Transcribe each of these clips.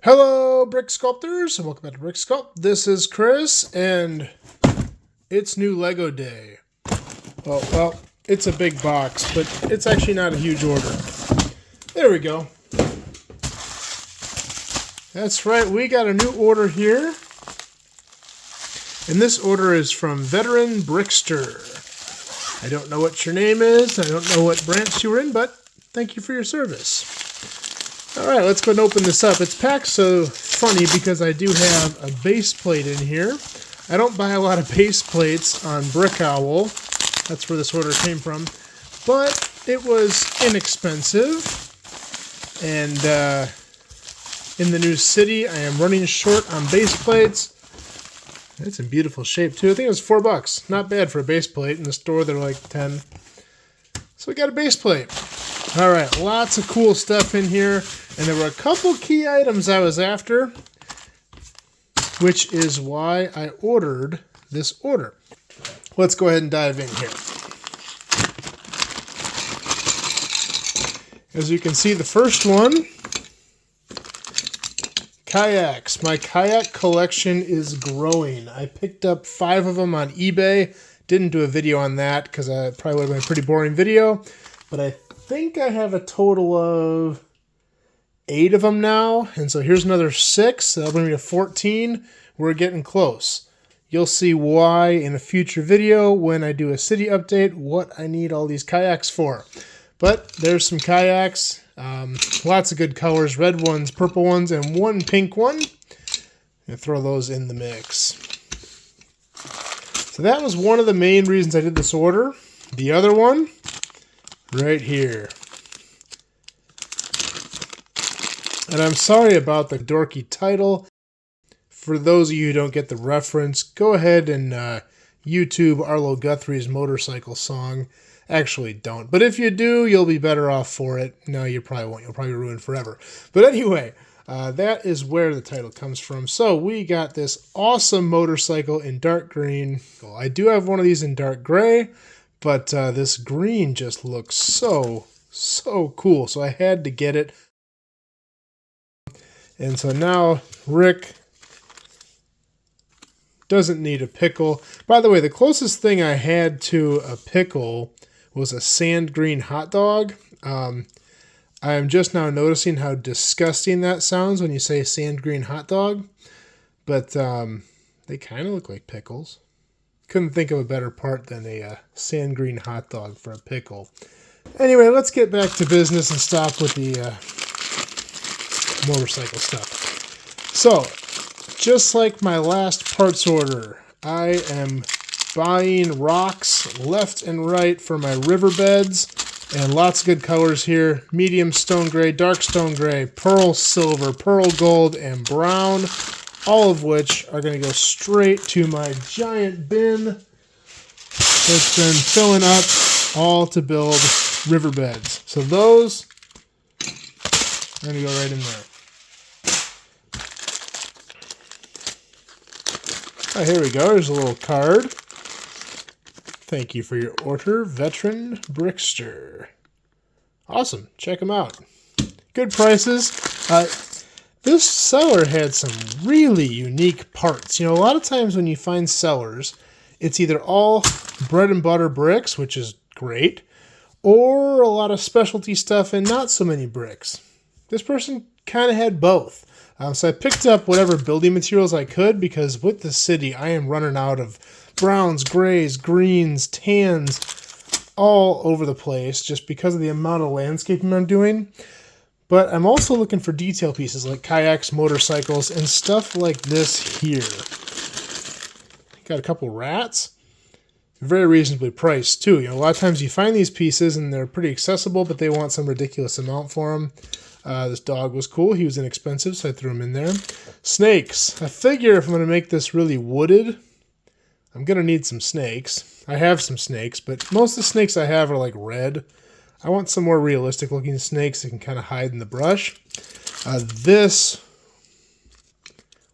Hello, Brick Sculptors, and welcome back to Brick Sculpt. This is Chris, and it's new Lego day. Well, it's a big box, but it's actually not a huge order. There we go. That's right, we got a new order here. And this order is from Veteran Brickster. I don't know what your name is, I don't know what branch you were in, but thank you for your service. Alright, let's go and open this up. It's packed so funny because I do have a base plate in here. I don't buy a lot of base plates on Brick Owl. That's where this order came from. But it was inexpensive. And in the new city, I am running short on base plates. It's in beautiful shape too. I think it was $4. Not bad for a base plate. In the store, they're like 10. So we got a base plate. Alright, lots of cool stuff in here. And there were a couple key items I was after, which is why I ordered this order. Let's go ahead and dive in here. As you can see, the first one, kayaks. My kayak collection is growing. I picked up 5 of them on eBay. Didn't do a video on that because I probably would have been a pretty boring video. But I think I have a total of 8 of them now, and so here's another 6. That'll bring me to 14. We're getting close. You'll see why in a future video when I do a city update, what I need all these kayaks for. But there's some kayaks, lots of good colors, red ones, purple ones, and one pink one. I'm gonna throw those in the mix. So that was one of the main reasons I did this order. The other one, right here. And I'm sorry about the dorky title. For those of you who don't get the reference, go ahead and YouTube Arlo Guthrie's motorcycle song. Actually, don't. But if you do, you'll be better off for it. No, you probably won't. You'll probably ruin forever. But anyway, that is where the title comes from. So we got this awesome motorcycle in dark green. Well, I do have one of these in dark gray, but this green just looks so cool. So I had to get it. And so now Rick doesn't need a pickle. By the way, the closest thing I had to a pickle was a sand green hot dog. I am just now noticing how disgusting that sounds when you say sand green hot dog. But they kind of look like pickles. Couldn't think of a better part than a sand green hot dog for a pickle. Anyway, let's get back to business and stop with the motorcycle stuff. So, just like my last parts order, I am buying rocks left and right for my riverbeds, and lots of good colors here. Medium stone gray, dark stone gray, pearl silver, pearl gold, and brown, all of which are going to go straight to my giant bin that's been filling up, all to build riverbeds. So those are going to go right in there. Oh, here we go. There's a little card. Thank you for your order, Veteran Brickster. Awesome. Check them out. Good prices. This seller had some really unique parts. You know, a lot of times when you find sellers, it's either all bread and butter bricks, which is great, or a lot of specialty stuff and not so many bricks. This person kind of had both. So I picked up whatever building materials I could because with the city, I am running out of browns, grays, greens, tans, all over the place just because of the amount of landscaping I'm doing. But I'm also looking for detail pieces like kayaks, motorcycles, and stuff like this here. Got a couple rats. Very reasonably priced too. You know, a lot of times you find these pieces and they're pretty accessible, but they want some ridiculous amount for them. This dog was cool. He was inexpensive, so I threw him in there. Snakes. I figure if I'm going to make this really wooded, I'm going to need some snakes. I have some snakes, but most of the snakes I have are like red. I want some more realistic looking snakes that can kind of hide in the brush. This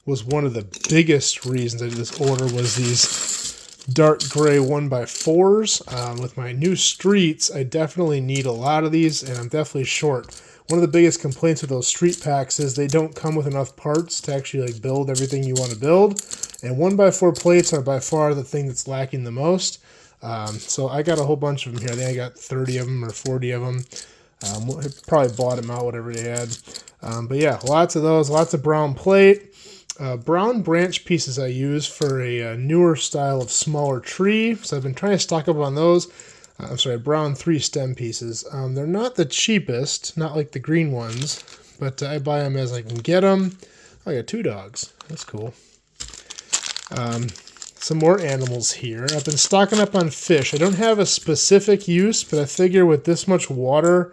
was one of the biggest reasons I did this order was these dark gray 1x4s. With my new streets, I definitely need a lot of these, and I'm definitely short One of the biggest complaints with those street packs is they don't come with enough parts to actually like build everything you want to build. And 1x4 plates are by far the thing that's lacking the most. So I got a whole bunch of them here. I think I got 30 of them or 40 of them. I probably bought them out, whatever they had. But yeah, lots of those, lots of brown plate. Brown branch pieces I use for a newer style of smaller tree. So I've been trying to stock up on those. I'm sorry, brown 3 stem pieces. They're not the cheapest, not like the green ones, but I buy them as I can get them. Oh, I got 2 dogs. That's cool. Some more animals here. I've been stocking up on fish. I don't have a specific use, but I figure with this much water,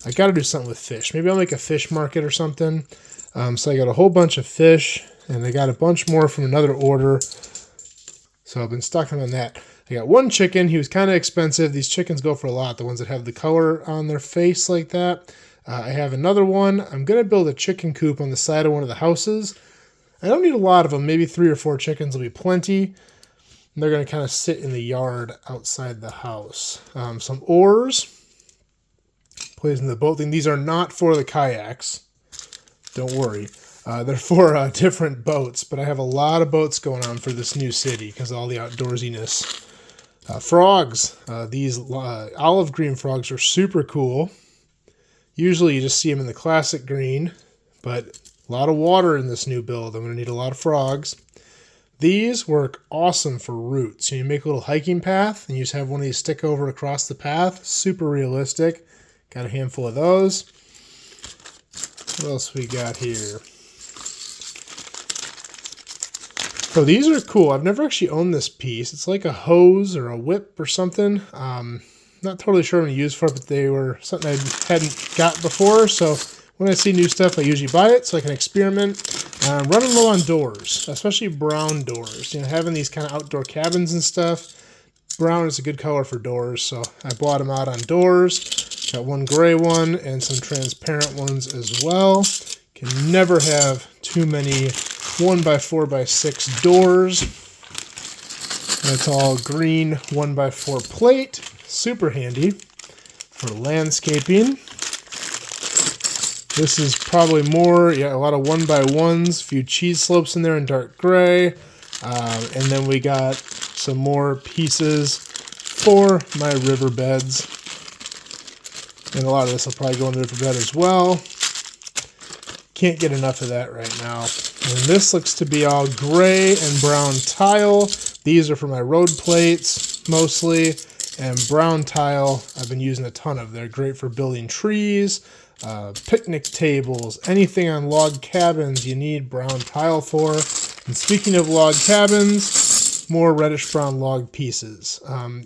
I got to do something with fish. Maybe I'll make a fish market or something. So I got a whole bunch of fish, and I got a bunch more from another order. So I've been stocking on that. I got 1 chicken. He was kind of expensive. These chickens go for a lot, the ones that have the color on their face like that. I have another one. I'm going to build a chicken coop on the side of one of the houses. I don't need a lot of them. Maybe 3 or 4 chickens will be plenty. And they're going to kind of sit in the yard outside the house. Some oars. Plays in the boat thing. These are not for the kayaks. Don't worry. They're for different boats. But I have a lot of boats going on for this new city because of all the outdoorsiness. Frogs. These olive green frogs are super cool. Usually you just see them in the classic green. But a lot of water in this new build. I'm going to need a lot of frogs. These work awesome for roots. You make a little hiking path, and you just have one of these stick over across the path. Super realistic. Got a handful of those. What else we got here? Oh, these are cool. I've never actually owned this piece. It's like a hose or a whip or something. Not totally sure what I'm going to use for it, but they were something I hadn't got before, so when I see new stuff, I usually buy it so I can experiment. Running low on doors, especially brown doors. You know, having these kind of outdoor cabins and stuff, brown is a good color for doors, so I bought them out on doors. Got 1 gray one and some transparent ones as well. Can never have too many 1x4x6 doors. That's all green 1x4 plate. Super handy for landscaping. This is probably more, yeah, a lot of 1x1s, a few cheese slopes in there in dark gray. And then we got some more pieces for my riverbeds. And a lot of this will probably go in the riverbed as well. Can't get enough of that right now. And this looks to be all gray and brown tile. These are for my road plates, mostly. And brown tile, I've been using a ton of. They're great for building trees. Picnic tables, anything on log cabins you need brown tile for. And speaking of log cabins, more reddish brown log pieces.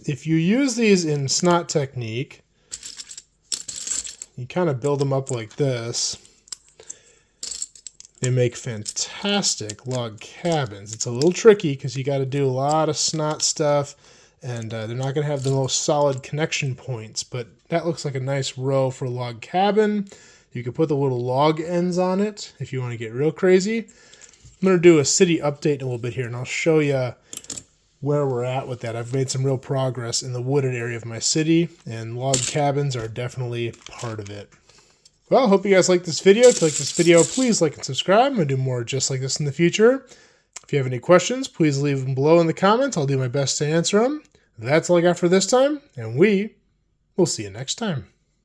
If you use these in snot technique, you kind of build them up like this. They make fantastic log cabins. It's a little tricky because you got to do a lot of snot stuff, and they're not going to have the most solid connection points, but that looks like a nice row for a log cabin. You can put the little log ends on it if you want to get real crazy. I'm going to do a city update in a little bit here, and I'll show you where we're at with that. I've made some real progress in the wooded area of my city, and log cabins are definitely part of it. Well, I hope you guys like this video. If you like this video, please like and subscribe. I'm going to do more just like this in the future. If you have any questions, please leave them below in the comments. I'll do my best to answer them. That's all I got for this time, and we will see you next time.